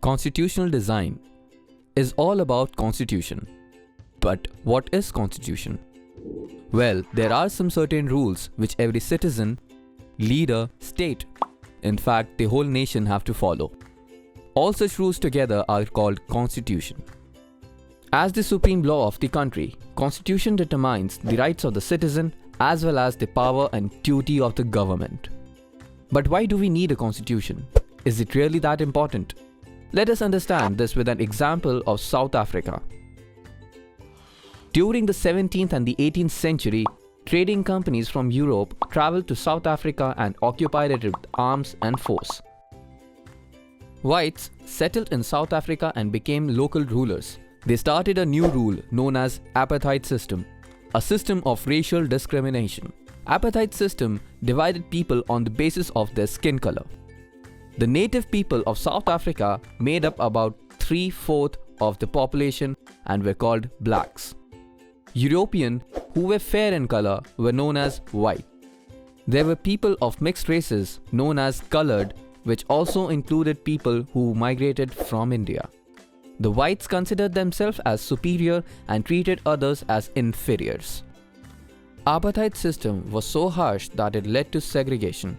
Constitutional design is all about constitution. But what is constitution? Well, there are some certain rules which every citizen, leader, state, in fact the whole nation have to follow. All such rules together are called constitution. As the supreme law of the country, constitution determines the rights of the citizen as well as the power and duty of the government. But why do we need a constitution? Is it really that important? Let us understand this with an example of South Africa. During the 17th and the 18th century, trading companies from Europe traveled to South Africa and occupied it with arms and force. Whites settled in South Africa and became local rulers. They started a new rule known as apartheid system, a system of racial discrimination. Apartheid system divided people on the basis of their skin color. The native people of South Africa made up about 3/4 of the population and were called blacks. European, who were fair in color, were known as white. There were people of mixed races known as colored, which also included people who migrated from India. The whites considered themselves as superior and treated others as inferiors. Apartheid system was so harsh that it led to segregation.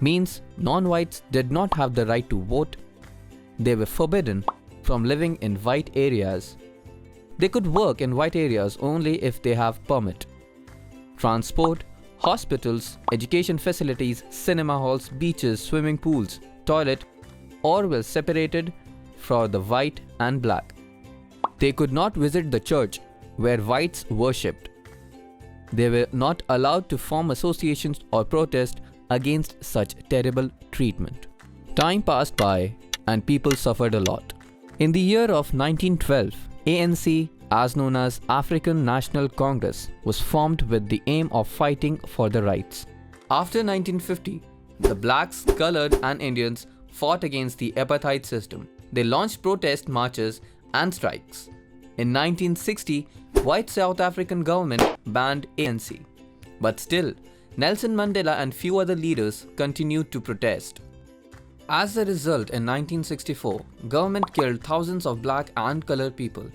Means non-whites did not have the right to vote. They were forbidden from living in white areas. They could work in white areas only if they have permit. Transport, hospitals, education facilities, cinema halls, beaches, swimming pools, toilet, all were separated for the white and black. They could not visit the church where whites worshipped. They were not allowed to form associations or protest against such terrible treatment. Time passed by and people suffered a lot. In the year of 1912, ANC, as known as African National Congress, was formed with the aim of fighting for the rights. After 1950, the blacks, colored and Indians fought against the apartheid system. They launched protest marches and strikes. In 1960, white South African government banned ANC. But still, Nelson Mandela and few other leaders continued to protest. As a result, in 1964, government killed thousands of black and colored people,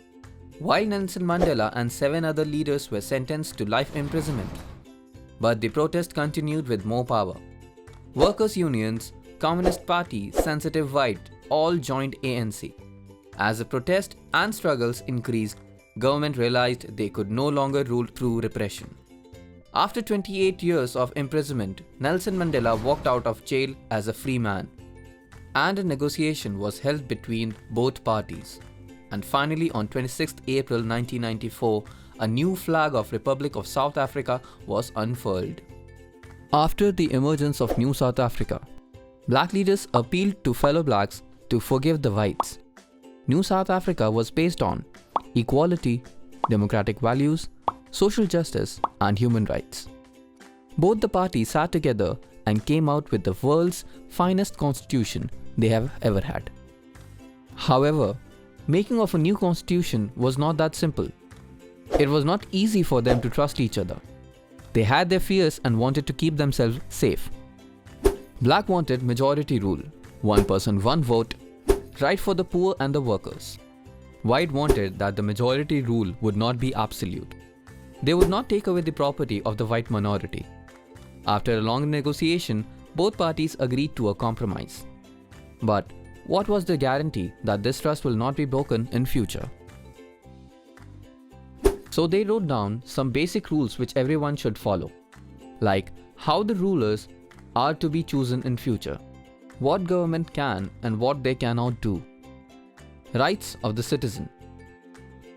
while Nelson Mandela and 7 other leaders were sentenced to life imprisonment. But the protest continued with more power. Workers' unions, Communist Party, Sensitive White all joined ANC. As the protest and struggles increased, government realized they could no longer rule through repression. After 28 years of imprisonment, Nelson Mandela walked out of jail as a free man, and a negotiation was held between both parties. And finally, on 26th April 1994, a new flag of Republic of South Africa was unfurled. After the emergence of New South Africa, black leaders appealed to fellow blacks to forgive the whites. New South Africa was based on equality, democratic values, social justice and human rights. Both the parties sat together and came out with the world's finest constitution they have ever had. However, making of a new constitution was not that simple. It was not easy for them to trust each other. They had their fears and wanted to keep themselves safe. Black wanted majority rule, one person, one vote, right for the poor and the workers. White wanted that the majority rule would not be absolute. They would not take away the property of the white minority. After a long negotiation, both parties agreed to a compromise. But what was the guarantee that this trust will not be broken in future? So they wrote down some basic rules which everyone should follow, like how the rulers are to be chosen in future, what government can and what they cannot do, rights of the citizen.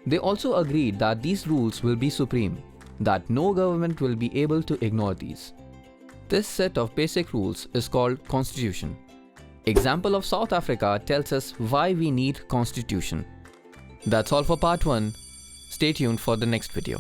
They also agreed that these rules will be supreme, that no government will be able to ignore these. This set of basic rules is called Constitution. Example of South Africa tells us why we need Constitution. That's all for part 1. Stay tuned for the next video.